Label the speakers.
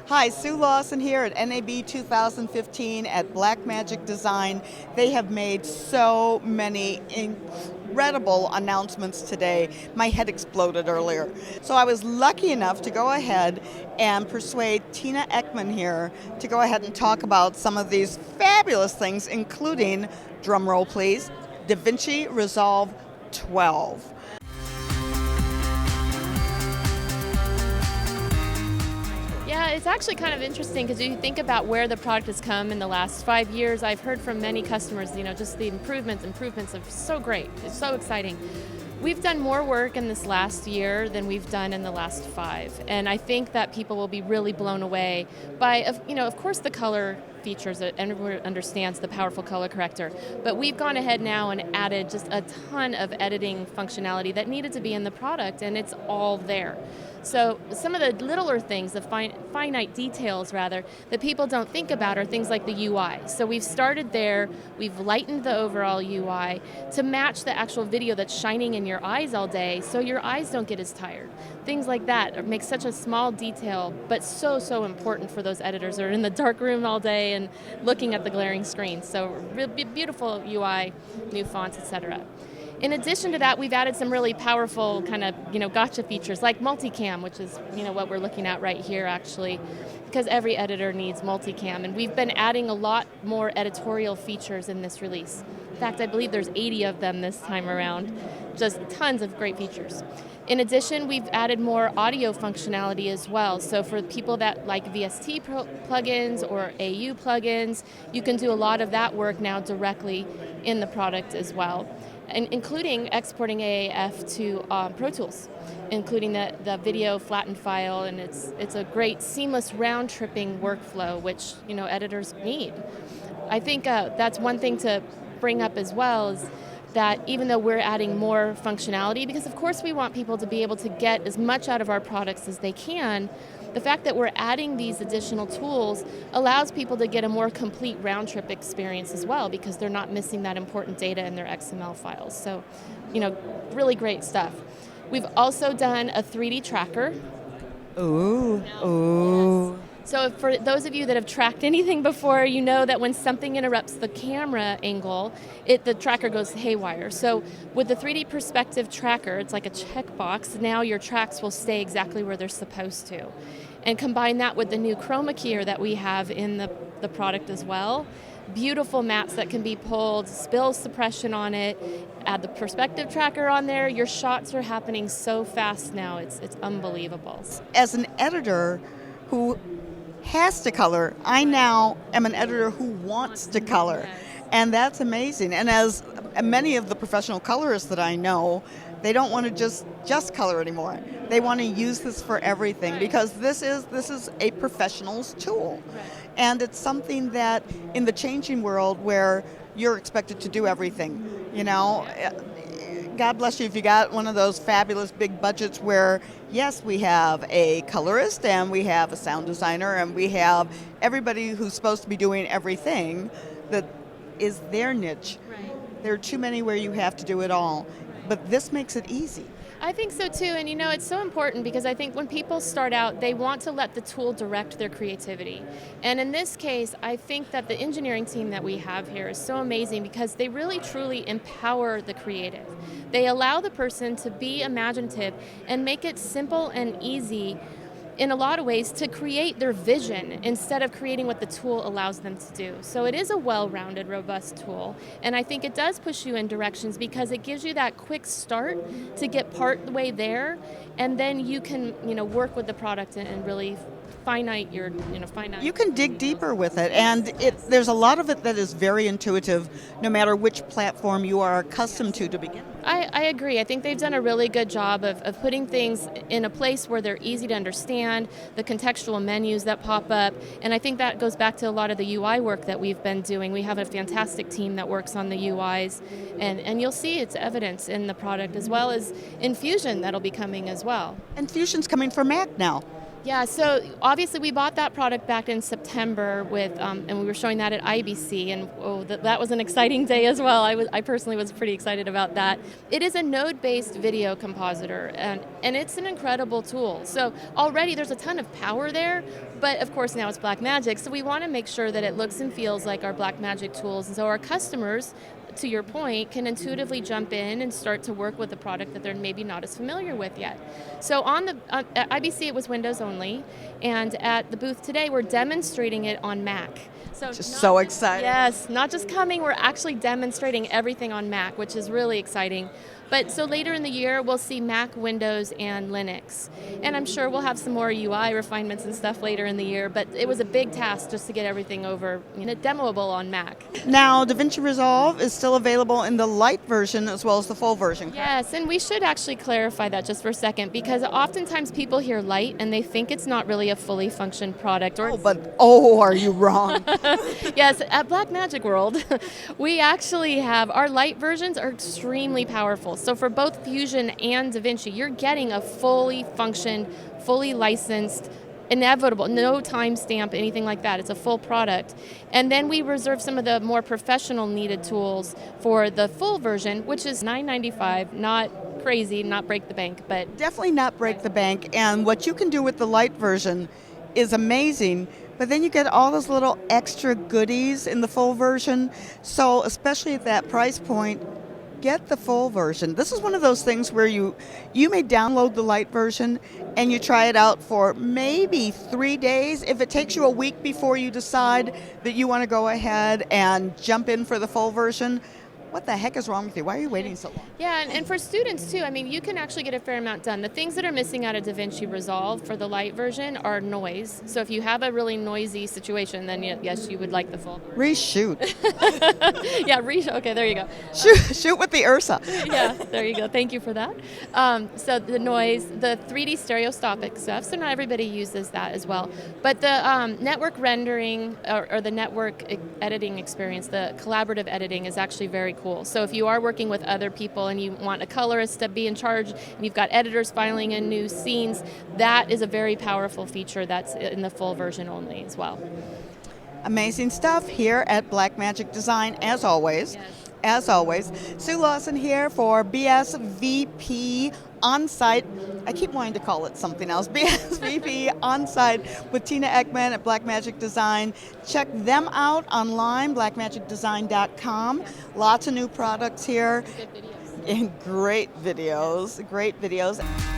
Speaker 1: Hi, Sue Lawson here at NAB 2015 at Blackmagic Design. They have made so many incredible announcements today. My head exploded earlier. So I was lucky enough to go ahead and persuade Tina Eckman here to go ahead and talk about some of these fabulous things, including, drum roll please, DaVinci Resolve 12.
Speaker 2: Yeah, it's actually kind of interesting because you think about where the product has come in the last 5 years. I've heard from many customers, just the improvements are so great. It's so exciting. We've done more work in this last year than we've done in the last 5. And I think that people will be really blown away by, of course, the color features that everyone understands, the powerful color corrector. But we've gone ahead now and added just a ton of editing functionality that needed to be in the product, and it's all there. So some of the littler things, the finite details rather, that people don't think about are things like the UI. So we've started there, we've lightened the overall UI to match the actual video that's shining in your eyes all day so your eyes don't get as tired. Things like that make such a small detail, but so important for those editors that are in the dark room all day and looking at the glaring screen. So beautiful UI, new fonts, etc. In addition to that, we've added some really powerful kind of, gotcha features like multicam, which is, what we're looking at right here actually, because every editor needs multicam. And we've been adding a lot more editorial features in this release. In fact, I believe there's 80 of them this time around. Just tons of great features. In addition, we've added more audio functionality as well. So for people that like VST plugins or AU plugins, you can do a lot of that work now directly in the product as well, and including exporting AAF to Pro Tools, including the video flattened file, and it's a great seamless round-tripping workflow, which editors need. I think that's one thing to bring up as well, is that even though we're adding more functionality, because of course we want people to be able to get as much out of our products as they can, the fact that we're adding these additional tools allows people to get a more complete round-trip experience as well, because they're not missing that important data in their XML files. So, really great stuff. We've also done a 3D tracker.
Speaker 1: Ooh.
Speaker 2: Yes. So for those of you that have tracked anything before, you know that when something interrupts the camera angle, the tracker goes haywire. So with the 3D perspective tracker, it's like a checkbox. Now your tracks will stay exactly where they're supposed to. And combine that with the new chroma keyer that we have in the product as well. Beautiful mattes that can be pulled, spill suppression on it, add the perspective tracker on there. Your shots are happening so fast now, it's unbelievable.
Speaker 1: As an editor who has to color, I now am an editor who wants to color. And that's amazing. And as many of the professional colorists that I know, they don't want to just color anymore. They want to use this for everything, because this is a professional's tool. And it's something that in the changing world where you're expected to do everything, God bless you if you got one of those fabulous big budgets where, yes, we have a colorist and we have a sound designer and we have everybody who's supposed to be doing everything that is their niche.
Speaker 2: Right.
Speaker 1: There are too many where you have to do it all. But this makes it easy.
Speaker 2: I think so too, and it's so important because I think when people start out, they want to let the tool direct their creativity. And in this case, I think that the engineering team that we have here is so amazing because they really truly empower the creative. They allow the person to be imaginative and make it simple and easy in a lot of ways to create their vision instead of creating what the tool allows them to do. So it is a well-rounded, robust tool, and I think it does push you in directions because it gives you that quick start to get part way there, and then you can work with the product and really finite your finite.
Speaker 1: You can dig deeper with it, and there's a lot of it that is very intuitive, no matter which platform you are accustomed to begin.
Speaker 2: I agree. I think they've done a really good job of putting things in a place where they're easy to understand, the contextual menus that pop up, and I think that goes back to a lot of the UI work that we've been doing. We have a fantastic team that works on the UIs, and you'll see its evidence in the product, as well as in Fusion that'll be coming as well.
Speaker 1: And Fusion's coming for Mac now.
Speaker 2: Yeah, so obviously we bought that product back in September with, and we were showing that at IBC, and that was an exciting day as well. I personally was pretty excited about that. It is a node-based video compositor, and it's an incredible tool. So already there's a ton of power there, but of course now it's Blackmagic, so we want to make sure that it looks and feels like our Blackmagic tools, and so our customers, to your point, can intuitively jump in and start to work with a product that they're maybe not as familiar with yet. So at IBC it was Windows only, and at the booth today we're demonstrating it on Mac.
Speaker 1: So exciting.
Speaker 2: Yes, not just coming, we're actually demonstrating everything on Mac, which is really exciting. But so later in the year, we'll see Mac, Windows, and Linux. And I'm sure we'll have some more UI refinements and stuff later in the year, but it was a big task just to get everything over, demoable on Mac.
Speaker 1: Now, DaVinci Resolve is still available in the light version as well as the full version, correct?
Speaker 2: Yes, and we should actually clarify that just for a second, because oftentimes people hear light and they think it's not really a fully functioned product.
Speaker 1: Are you wrong?
Speaker 2: Yes, at Blackmagic World, we actually have, our light versions are extremely powerful. So for both Fusion and DaVinci, you're getting a fully functioned, fully licensed, inevitable, no timestamp, anything like that. It's a full product. And then we reserve some of the more professional needed tools for the full version, which is $9.95, not crazy, not break the bank, but
Speaker 1: Definitely not break the bank. And what you can do with the light version is amazing, but then you get all those little extra goodies in the full version. So especially at that price point, get the full version. This is one of those things where you may download the light version and you try it out for maybe 3 days. If it takes you a week before you decide that you want to go ahead and jump in for the full version, what the heck is wrong with you? Why are you waiting so long?
Speaker 2: yeah, and for students too, I mean, you can actually get a fair amount done. The things that are missing out of DaVinci Resolve for the light version are noise. So if you have a really noisy situation, then yes, you would like the full version.
Speaker 1: Reshoot.
Speaker 2: Okay, there you go.
Speaker 1: Shoot with the Ursa.
Speaker 2: Yeah, there you go. Thank you for that. So the noise, the 3D stereoscopic stuff, so not everybody uses that as well. But the network rendering or the network editing experience, the collaborative editing is actually very cool. So if you are working with other people and you want a colorist to be in charge and you've got editors filing in new scenes, that is a very powerful feature that's in the full version only as well.
Speaker 1: Amazing stuff here at Blackmagic Design, as always.
Speaker 2: Yes.
Speaker 1: As always. Sue Lawson here for BSVP On-Site. I keep wanting to call it something else. BSVP On-Site with Tina Eckman at Blackmagic Design. Check them out online, blackmagicdesign.com. Lots of new products here.
Speaker 2: Good videos.
Speaker 1: And great videos.